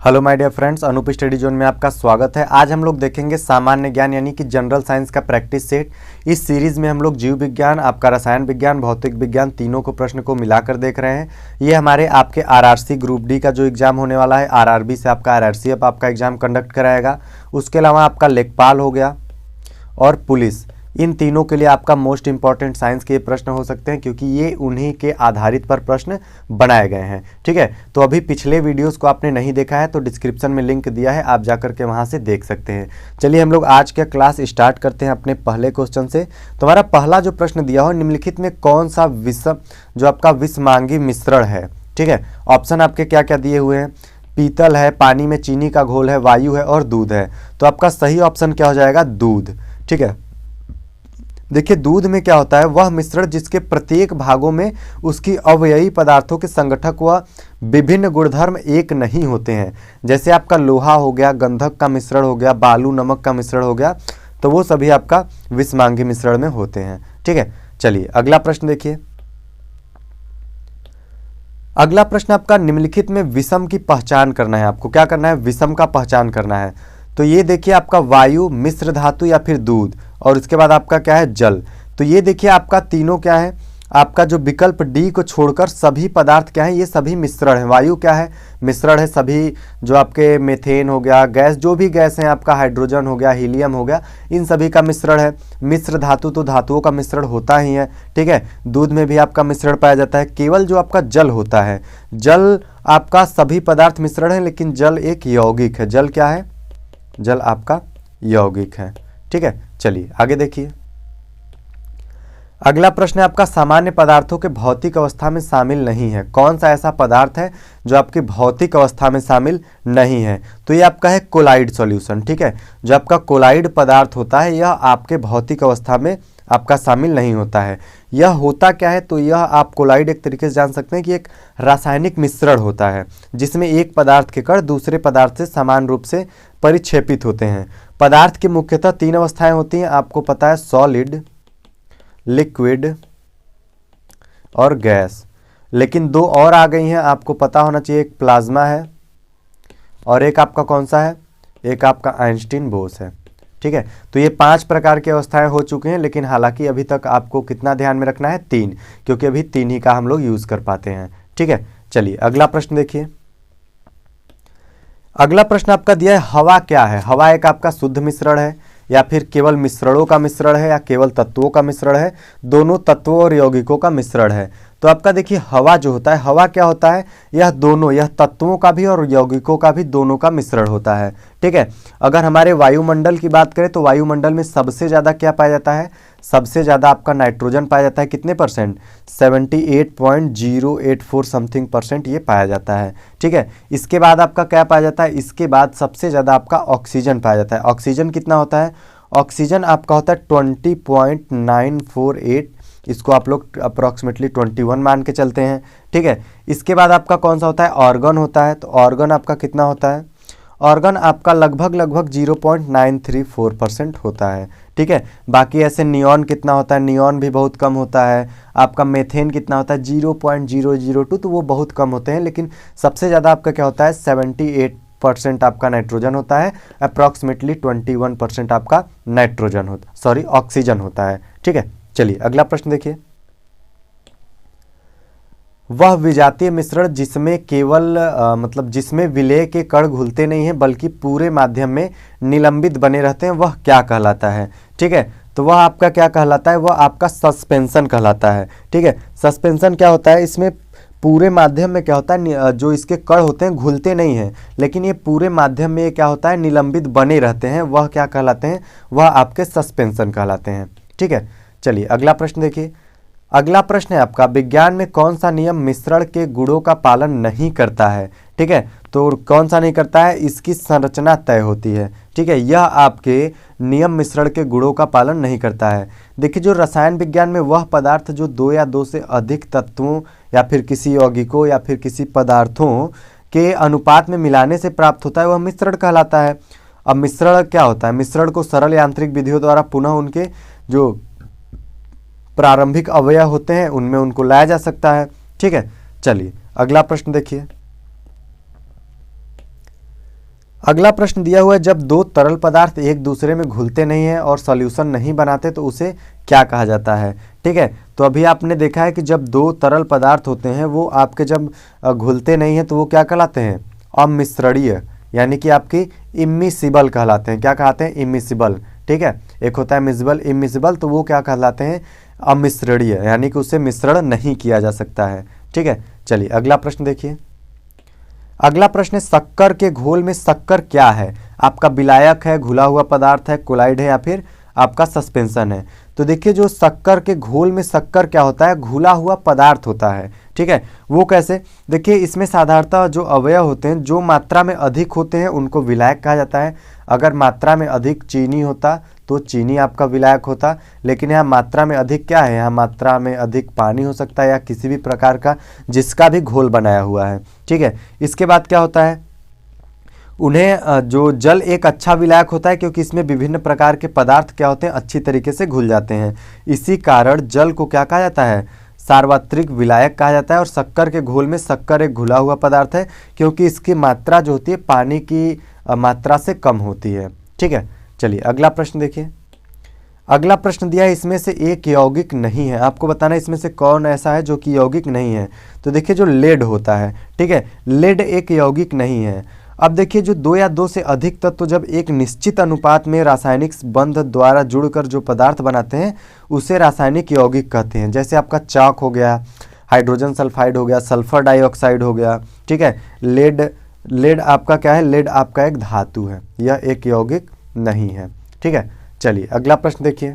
Hello my dear friends, Anoop study zone में आपका स्वागत है। आज हम लोग देखेंगे सामान्य ज्ञान यानी कि जनरल साइंस का प्रैक्टिस सेट। इस सीरीज में हम लोग जीव विज्ञान, आपका रसायन विज्ञान, भौतिक विज्ञान तीनों को प्रश्न को मिलाकर देख रहे हैं। ये हमारे आपके आरआरसी ग्रुप डी का जो एग्जाम होने वाला है, आरआरबी से आपका आरआरसीएफ आपका एग्जाम कंडक्ट कराएगा। उसके अलावा आपका लेखपाल हो गया और पुलिस, इन तीनों के लिए आपका मोस्ट इंपॉर्टेंट साइंस के प्रश्न हो सकते हैं, क्योंकि ये उन्हीं के आधारित पर प्रश्न बनाए गए हैं। ठीक है, तो अभी पिछले वीडियोस को आपने नहीं देखा है तो डिस्क्रिप्शन में लिंक दिया है, आप जाकर के वहां से देख सकते हैं। चलिए हम लोग आज का क्लास स्टार्ट करते हैं अपने पहले क्वेश्चन से। तुम्हारा पहला जो प्रश्न दिया हो, निम्नलिखित में कौन सा विषम जो आपका विषमांगी मिश्रण है। ठीक है, ऑप्शन आपके क्या क्या दिए हुए हैं, पीतल है, पानी में चीनी का घोल है, वायु है और दूध है। तो आपका सही ऑप्शन क्या हो जाएगा, दूध। ठीक है, देखिए दूध में क्या होता है, वह मिश्रण जिसके प्रत्येक भागों में उसकी अवयवी पदार्थों के संगठक व विभिन्न गुणधर्म एक नहीं होते हैं। जैसे आपका लोहा हो गया, गंधक का मिश्रण हो गया, बालू नमक का मिश्रण हो गया, तो वो सभी आपका विषमांगी मिश्रण में होते हैं। ठीक है, चलिए अगला प्रश्न देखिए। अगला प्रश्न आपका, निम्नलिखित में विषम की पहचान करना है। आपको क्या करना है, विषम का पहचान करना है। तो ये देखिए आपका वायु, मिश्र धातु या फिर दूध, और इसके बाद आपका क्या है, जल। तो ये देखिए आपका तीनों क्या है, आपका जो विकल्प डी को छोड़कर सभी पदार्थ क्या है, ये सभी मिश्रण है। वायु क्या है, मिश्रण है। सभी जो आपके मेथेन हो गया, गैस, जो भी गैस है आपका, हाइड्रोजन हो गया, हीलियम हो गया, इन सभी का मिश्रण है। मिश्र धातु तो धातुओं का मिश्रण होता ही है। ठीक है, दूध में भी आपका मिश्रण पाया जाता है। केवल जो आपका जल होता है, जल आपका सभी पदार्थ मिश्रण है, लेकिन जल एक यौगिक है। जल क्या है, जल आपका यौगिक है। ठीक है, चलिए आगे देखिए। अगला प्रश्न है आपका, सामान्य पदार्थों के भौतिक अवस्था में शामिल नहीं है। कौन सा ऐसा पदार्थ है जो आपकी भौतिक अवस्था में शामिल नहीं है। तो ये आपका है कोलाइड सॉल्यूशन। ठीक है, जो आपका कोलाइड पदार्थ होता है, यह आपके भौतिक अवस्था में आपका शामिल नहीं होता है। यह होता क्या है, तो यह आप कोलाइड एक तरीके से जान सकते हैं कि एक रासायनिक मिश्रण होता है, जिसमें एक पदार्थ के कण दूसरे पदार्थ से समान रूप से परिक्षेपित होते हैं। पदार्थ की मुख्यतः तीन अवस्थाएं होती हैं, आपको पता है, सॉलिड, लिक्विड और गैस। लेकिन दो और आ गई हैं, आपको पता होना चाहिए, एक प्लाज्मा है और एक आपका कौन सा है, एक आपका आइंस्टीन बोस है। ठीक है, तो ये 5 प्रकार की अवस्थाएं हो चुकी हैं, लेकिन हालांकि अभी तक आपको कितना ध्यान में रखना है, 3, क्योंकि अभी 3 ही का हम लोग यूज कर पाते हैं। ठीक है, चलिए अगला प्रश्न देखिए। अगला प्रश्न आपका दिया है, हवा क्या है। हवा एक आपका शुद्ध मिश्रण है, या फिर केवल मिश्रणों का मिश्रण है, या केवल तत्वों का मिश्रण है, दोनों तत्वों और यौगिकों का मिश्रण है। तो आपका देखिए हवा जो होता है, हवा क्या होता है, यह दोनों, यह तत्वों का भी और यौगिकों का भी दोनों का मिश्रण होता है। ठीक है, अगर हमारे वायुमंडल की बात करें तो वायुमंडल में सबसे ज़्यादा क्या पाया जाता है, सबसे ज़्यादा आपका नाइट्रोजन पाया जाता है। कितने परसेंट, 78.084 समथिंग परसेंट ये पाया जाता है। ठीक है, इसके बाद आपका क्या पाया जाता है, इसके बाद सबसे ज़्यादा आपका ऑक्सीजन पाया जाता है। ऑक्सीजन कितना होता है, ऑक्सीजन आपका होता है 20.948, इसको आप लोग अप्रॉक्सीमेटली 21 मान के चलते हैं। ठीक है, इसके बाद आपका कौन सा होता है, ऑर्गन होता है। तो ऑर्गन आपका कितना होता है, ऑर्गन आपका लगभग 0.934% होता है। ठीक है, बाकी ऐसे नियॉन कितना होता है, नियॉन भी बहुत कम होता है। आपका मेथेन कितना होता है, 0.002, तो वो बहुत कम होते हैं। लेकिन सबसे ज़्यादा आपका क्या होता है, 78% आपका नाइट्रोजन होता है, अप्रॉक्सीमेटली 21% आपका नाइट्रोजन होता, सॉरी ऑक्सीजन होता है। ठीक है, चलिए अगला प्रश्न देखिए। वह विजातीय मिश्रण जिसमें केवल मतलब जिसमें विलेय के कण घुलते नहीं हैं बल्कि पूरे माध्यम में निलंबित बने रहते हैं, वह क्या कहलाता है। ठीक है, तो वह आपका क्या कहलाता है, वह आपका सस्पेंशन कहलाता है। ठीक है, सस्पेंशन क्या होता है, इसमें पूरे माध्यम में क्या होता है, जो इसके कण होते हैं घुलते नहीं हैं, लेकिन ये पूरे माध्यम में क्या होता है, निलंबित बने रहते हैं, वह क्या कहलाते हैं, वह आपके सस्पेंशन कहलाते हैं। ठीक है, चलिए अगला प्रश्न देखिए। अगला प्रश्न है आपका, विज्ञान में कौन सा नियम मिश्रण के गुणों का पालन नहीं करता है। ठीक है, तो कौन सा नहीं करता है, इसकी संरचना तय होती है। ठीक है, यह आपके नियम मिश्रण के गुणों का पालन नहीं करता है। देखिए, जो रसायन विज्ञान में वह पदार्थ जो 2 या 2 से अधिक तत्वों या फिर किसी यौगिकों या फिर किसी पदार्थों के अनुपात में मिलाने से प्राप्त होता है, वह मिश्रण कहलाता है। अब मिश्रण क्या होता है, मिश्रण को सरल यांत्रिक विधियों द्वारा पुनः उनके जो प्रारंभिक अवयव होते हैं उनमें उनको लाया जा सकता है। ठीक है, चलिए अगला प्रश्न देखिए। अगला प्रश्न दिया हुआ है, जब दो तरल पदार्थ एक दूसरे में घुलते नहीं हैं और सॉल्यूशन नहीं बनाते तो उसे क्या कहा जाता है। ठीक है, तो अभी आपने देखा है कि जब दो तरल पदार्थ होते हैं वो आपके जब घुलते नहीं हैं तो वो क्या कहलाते हैं, अमिश्रणीय, यानी कि आपकी इमिसिबल कहलाते हैं। क्या कहते हैं, इमिसिबल। ठीक है, एक होता है मिसिबल, इमिसिबल, तो वो क्या कहलाते हैं, अमिश्रणीय, यानी कि उससे मिश्रण नहीं किया जा सकता है। ठीक है, चलिए अगला प्रश्न देखिए। अगला प्रश्न है, शक्कर के घोल में शक्कर क्या है। आपका विलायक है, घुला हुआ पदार्थ है, कोलाइड है, या फिर आपका सस्पेंशन है। तो देखिए जो शक्कर के घोल में शक्कर क्या होता है, घुला हुआ पदार्थ होता है। ठीक है, वो कैसे, देखिए इसमें साधारणतः जो अवयव होते हैं जो मात्रा में अधिक होते हैं उनको विलायक कहा जाता है। अगर मात्रा में अधिक चीनी होता तो चीनी आपका विलायक होता, लेकिन यहाँ मात्रा में अधिक क्या है, यहाँ मात्रा में अधिक पानी हो सकता है या किसी भी प्रकार का जिसका भी घोल बनाया हुआ है। ठीक है, इसके बाद क्या होता है, उन्हें जो जल एक अच्छा विलायक होता है क्योंकि इसमें विभिन्न प्रकार के पदार्थ क्या होते हैं, अच्छी तरीके से घुल जाते हैं। इसी कारण जल को क्या कहा जाता है, सार्वत्रिक विलायक कहा जाता है। और शक्कर के घोल में शक्कर एक घुला हुआ पदार्थ है क्योंकि इसकी मात्रा जो होती है पानी की मात्रा से कम होती है। ठीक है, चलिए अगला प्रश्न देखिए। अगला प्रश्न दिया है, इसमें से एक यौगिक नहीं है। आपको बताना है इसमें से कौन ऐसा है जो कि यौगिक नहीं है। तो देखिए जो लेड होता है, ठीक है, लेड एक यौगिक नहीं है। अब देखिए जो दो या दो से अधिक तत्व जब एक निश्चित अनुपात में रासायनिक बंध द्वारा जुड़कर जो पदार्थ बनाते हैं उसे रासायनिक यौगिक कहते हैं। जैसे आपका चाक हो गया, हाइड्रोजन सल्फाइड हो गया, सल्फर डाइऑक्साइड हो गया। ठीक है, लेड आपका क्या है, लेड आपका एक धातु है, यह एक यौगिक नहीं है। ठीक है, चलिए अगला प्रश्न देखिए।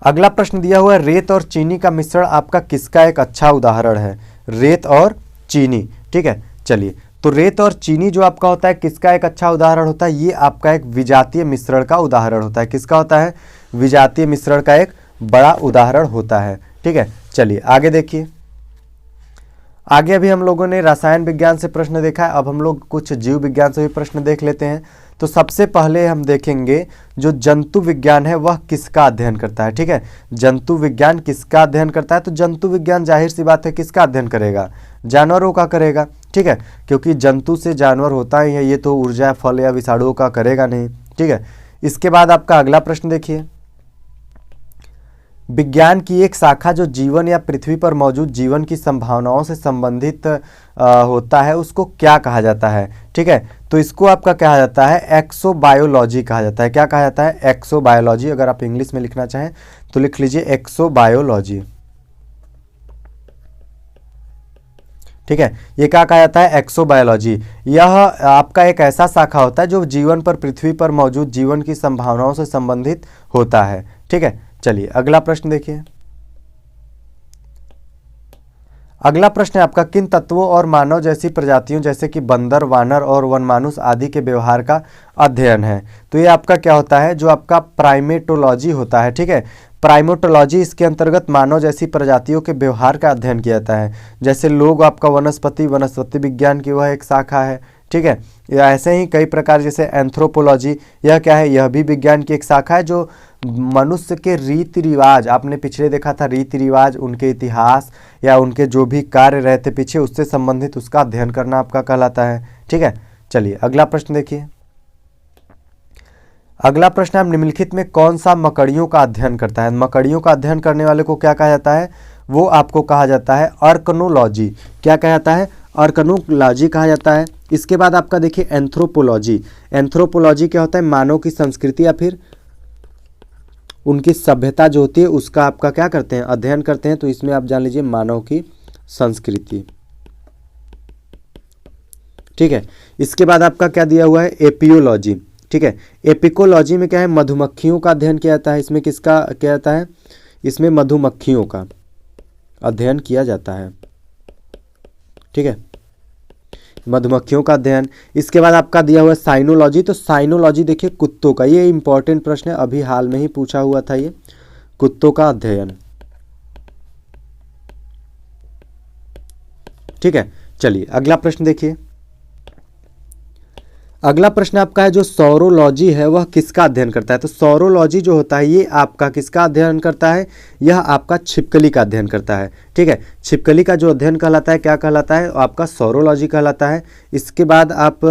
अगला प्रश्न दिया हुआ है, रेत और चीनी का मिश्रण आपका किसका एक अच्छा उदाहरण है। रेत और चीनी, ठीक है, चलिए तो रेत और चीनी जो आपका होता है किसका एक अच्छा उदाहरण होता है, ये आपका एक विजातीय मिश्रण का उदाहरण होता है। किसका होता है, विजातीय मिश्रण का एक बड़ा उदाहरण होता है। ठीक है, चलिए आगे देखिए। आगे अभी हम लोगों ने रसायन विज्ञान से प्रश्न देखा है, अब हम लोग कुछ जीव विज्ञान से भी प्रश्न देख लेते हैं। तो सबसे पहले हम देखेंगे जो जंतु विज्ञान है वह किसका अध्ययन करता है। ठीक है, जंतु विज्ञान किसका अध्ययन करता है, तो जंतु विज्ञान जाहिर सी बात है किसका अध्ययन करेगा, जानवरों का करेगा। ठीक है, क्योंकि जंतु से जानवर होता ही है, ये तो ऊर्जा फल या विषाणुओं का करेगा नहीं। ठीक है, इसके बाद आपका अगला प्रश्न देखिए। विज्ञान की एक शाखा जो जीवन या पृथ्वी पर मौजूद जीवन की संभावनाओं से संबंधित होता है उसको क्या कहा जाता है। ठीक है, तो इसको आपका कहा जाता है एक्सोबायोलॉजी कहा जाता है। क्या कहा जाता है, एक्सोबायोलॉजी। अगर आप इंग्लिश में लिखना चाहें तो लिख लीजिए एक्सोबायोलॉजी। ठीक है, ये क्या कहा जाता है, एक्सोबायोलॉजी। यह आपका एक ऐसा शाखा होता है जो जीवन पर पृथ्वी पर मौजूद जीवन की संभावनाओं से संबंधित होता है। ठीक है, चलिए अगला प्रश्न देखिए। अगला प्रश्न है आपका, किन तत्वों और मानव जैसी प्रजातियों जैसे कि बंदर, वानर और वनमानुष आदि के व्यवहार का अध्ययन है। तो ये आपका क्या होता है, जो आपका प्राइमेटोलॉजी होता है। ठीक है, प्राइमेटोलॉजी, इसके अंतर्गत मानव जैसी प्रजातियों के व्यवहार का अध्ययन किया जाता है। जैसे लोग आपका वनस्पति विज्ञान की वह एक शाखा है। ठीक है, या ऐसे ही कई प्रकार, जैसे एंथ्रोपोलॉजी, यह क्या है, यह भी विज्ञान की एक शाखा है जो मनुष्य के रीति रिवाज, आपने पिछले देखा था रीति रिवाज, उनके इतिहास या उनके जो भी कार्य रहते पीछे उससे संबंधित उसका अध्ययन करना आपका कहलाता है। ठीक है, चलिए अगला प्रश्न देखिए। अगला प्रश्न है, निम्नलिखित में कौन सा मकड़ियों का अध्ययन करता है। मकड़ियों का अध्ययन करने वाले को क्या कहा जाता है, वो आपको कहा जाता है अर्कनोलॉजी। क्या कहा जाता है, अर्कनोलॉजी कहा जाता है। इसके बाद आपका देखिए एंथ्रोपोलॉजी। एंथ्रोपोलॉजी क्या होता है, मानव की संस्कृति या फिर उनकी सभ्यता जो होती है उसका आपका क्या करते हैं, अध्ययन करते हैं। तो इसमें आप जान लीजिए मानव की संस्कृति। ठीक है, इसके बाद आपका क्या दिया हुआ है, एपियोलॉजी। ठीक है, एपिकोलॉजी में क्या है, मधुमक्खियों का अध्ययन किया जाता है। इसमें किसका क्या जाता है, इसमें मधुमक्खियों का अध्ययन किया जाता है। ठीक है, मधुमक्खियों का अध्ययन। इसके बाद आपका दिया हुआ है साइनोलॉजी। तो साइनोलॉजी देखिए कुत्तों का, ये इंपॉर्टेंट प्रश्न है, अभी हाल में ही पूछा हुआ था, ये कुत्तों का अध्ययन। ठीक है, चलिए अगला प्रश्न देखिए। अगला प्रश्न आपका है जो सौरोलॉजी है वह किसका अध्ययन करता है। तो सौरोलॉजी जो होता है ये आपका किसका अध्ययन करता है, यह आपका छिपकली का अध्ययन करता है। ठीक है, छिपकली का जो अध्ययन कहलाता है क्या कहलाता है, आपका सौरोलॉजी कहलाता है। इसके बाद आप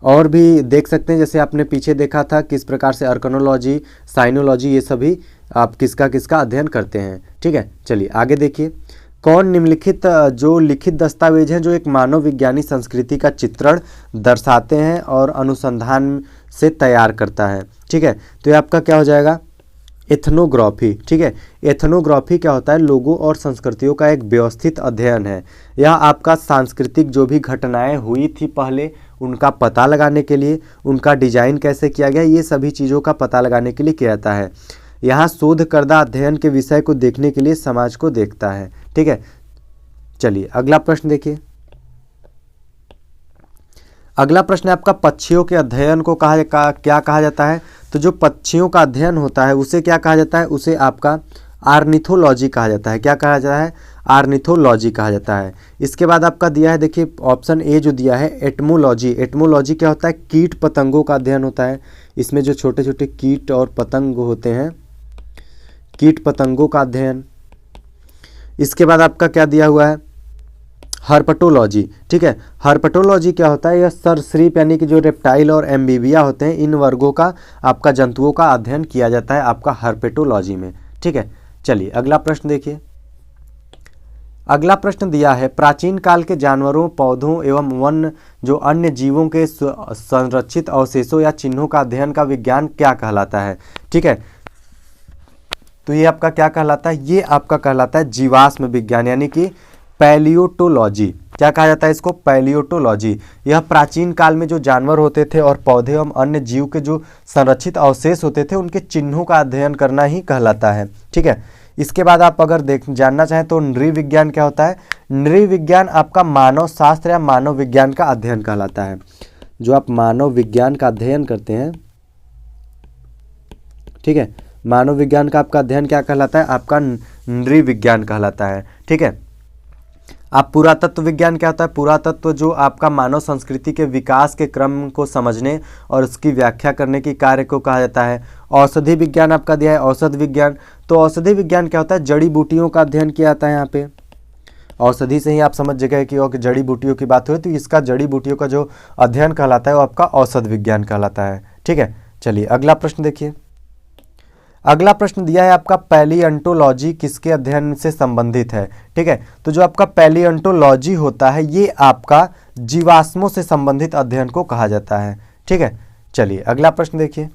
और भी देख सकते हैं, जैसे आपने पीछे देखा था किस प्रकार से अर्कनोलॉजी, साइनोलॉजी, ये सभी आप किसका किसका अध्ययन करते हैं। ठीक है, चलिए आगे देखिए। कौन निम्नलिखित जो लिखित दस्तावेज हैं जो एक मानव विज्ञानी संस्कृति का चित्रण दर्शाते हैं और अनुसंधान से तैयार करता है। ठीक है, तो ये आपका क्या हो जाएगा, एथनोग्राफी। ठीक है, एथनोग्राफी क्या होता है, लोगों और संस्कृतियों का एक व्यवस्थित अध्ययन है। यह आपका सांस्कृतिक जो भी घटनाएं हुई थी पहले उनका पता लगाने के लिए, उनका डिजाइन कैसे किया गया, ये सभी चीज़ों का पता लगाने के लिए किया जाता है। यहाँ शोधकर्ता अध्ययन के विषय को देखने के लिए समाज को देखता है। ठीक है, चलिए अगला प्रश्न देखिए। अगला प्रश्न है आपका पक्षियों के अध्ययन को क्या कहा जाता है। तो जो पक्षियों का अध्ययन होता है उसे क्या कहा जाता है, उसे आपका आर्निथोलॉजी कहा जाता है। क्या कहा जाता है, आर्निथोलॉजी कहा जाता है। इसके बाद आपका दिया है, देखिए ऑप्शन ए जो दिया है एटमोलॉजी। एटमोलॉजी क्या होता है, कीट पतंगों का अध्ययन होता है। इसमें जो छोटे छोटे कीट और पतंग होते हैं, कीट पतंगों का अध्ययन। इसके बाद आपका क्या दिया हुआ है, हर्पटोलॉजी। ठीक है, हर्पटोलॉजी क्या होता है, यह सरीसृप यानी कि जो रेप्टाइल और एम्फीबिया होते हैं इन वर्गों का आपका जंतुओं का अध्ययन किया जाता है आपका हर्पेटोलॉजी में। ठीक है, चलिए अगला प्रश्न देखिए। अगला प्रश्न दिया है प्राचीन काल के जानवरों, पौधों एवं वन जो अन्य जीवों के संरक्षित अवशेषों या चिन्हों का अध्ययन का विज्ञान क्या कहलाता है। ठीक है, तो ये आपका क्या कहलाता है, ये आपका कहलाता है जीवाश्म विज्ञान यानी कि पैलियोटोलॉजी। क्या कहा जाता है इसको, पैलियोटोलॉजी। यह प्राचीन काल में जो जानवर होते थे और पौधे एवं अन्य जीव के जो संरक्षित अवशेष होते थे उनके चिन्हों का अध्ययन करना ही कहलाता है। ठीक है, इसके बाद आप अगर जानना चाहें तो नृविज्ञान क्या होता है। नृविज्ञान आपका मानव शास्त्र या मानव विज्ञान का अध्ययन कहलाता है। जो आप मानव विज्ञान का अध्ययन करते हैं, ठीक है, मानव विज्ञान का आपका अध्ययन क्या कहलाता है, आपका नृविज्ञान कहलाता है। ठीक है, आप पुरातत्व विज्ञान क्या होता है, पुरातत्व जो आपका मानव संस्कृति के विकास के क्रम को समझने और उसकी व्याख्या करने की कार्य को कहा जाता है। औषधि विज्ञान आपका दिया है, औषध विज्ञान। तो औषधि विज्ञान क्या होता है, जड़ी बूटियों का अध्ययन किया जाता है। यहाँ पे औषधि से ही आप समझ गए कि जड़ी बूटियों की बात हुई, तो इसका जड़ी बूटियों का जो अध्ययन कहलाता है वो आपका औषध विज्ञान कहलाता है। ठीक है, चलिए अगला प्रश्न देखिए। अगला प्रश्न दिया है आपका पैलियोंटोलॉजी किसके अध्ययन से संबंधित है। ठीक है, तो जो आपका पैलियोंटोलॉजी होता है ये आपका जीवाश्मों से संबंधित अध्ययन को कहा जाता है। ठीक है, चलिए अगला प्रश्न देखिए।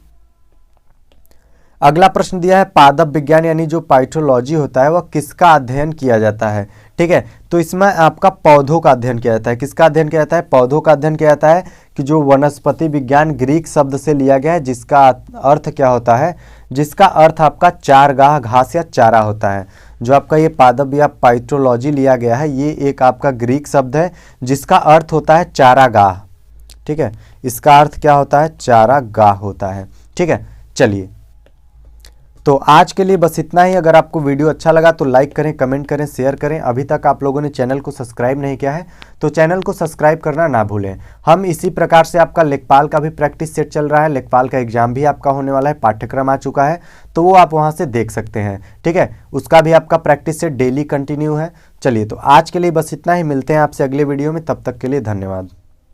अगला प्रश्न दिया है पादप विज्ञान यानी जो पाइथोलॉजी होता है वह किसका अध्ययन किया जाता है। ठीक है, तो इसमें आपका पौधों का अध्ययन किया जाता है। किसका अध्ययन किया जाता है, पौधों का अध्ययन किया जाता है। कि जो वनस्पति विज्ञान ग्रीक शब्द से लिया गया है जिसका अर्थ क्या होता है, जिसका अर्थ आपका चारगाह घास या चारा होता है। जो आपका ये पादप या पाइथोलॉजी लिया गया है ये एक आपका ग्रीक शब्द है जिसका अर्थ होता है चारागाह। ठीक है, इसका अर्थ क्या होता है, चारागाह होता है। ठीक है, चलिए तो आज के लिए बस इतना ही। अगर आपको वीडियो अच्छा लगा तो लाइक करें, कमेंट करें, शेयर करें। अभी तक आप लोगों ने चैनल को सब्सक्राइब नहीं किया है तो चैनल को सब्सक्राइब करना ना भूलें। हम इसी प्रकार से आपका लेखपाल का भी प्रैक्टिस सेट चल रहा है, लेखपाल का एग्जाम भी आपका होने वाला है, पाठ्यक्रम आ चुका है तो वो आप वहाँ से देख सकते हैं। ठीक है, उसका भी आपका प्रैक्टिस सेट डेली कंटिन्यू है। चलिए तो आज के लिए बस इतना ही, मिलते हैं आपसे अगले वीडियो में, तब तक के लिए धन्यवाद।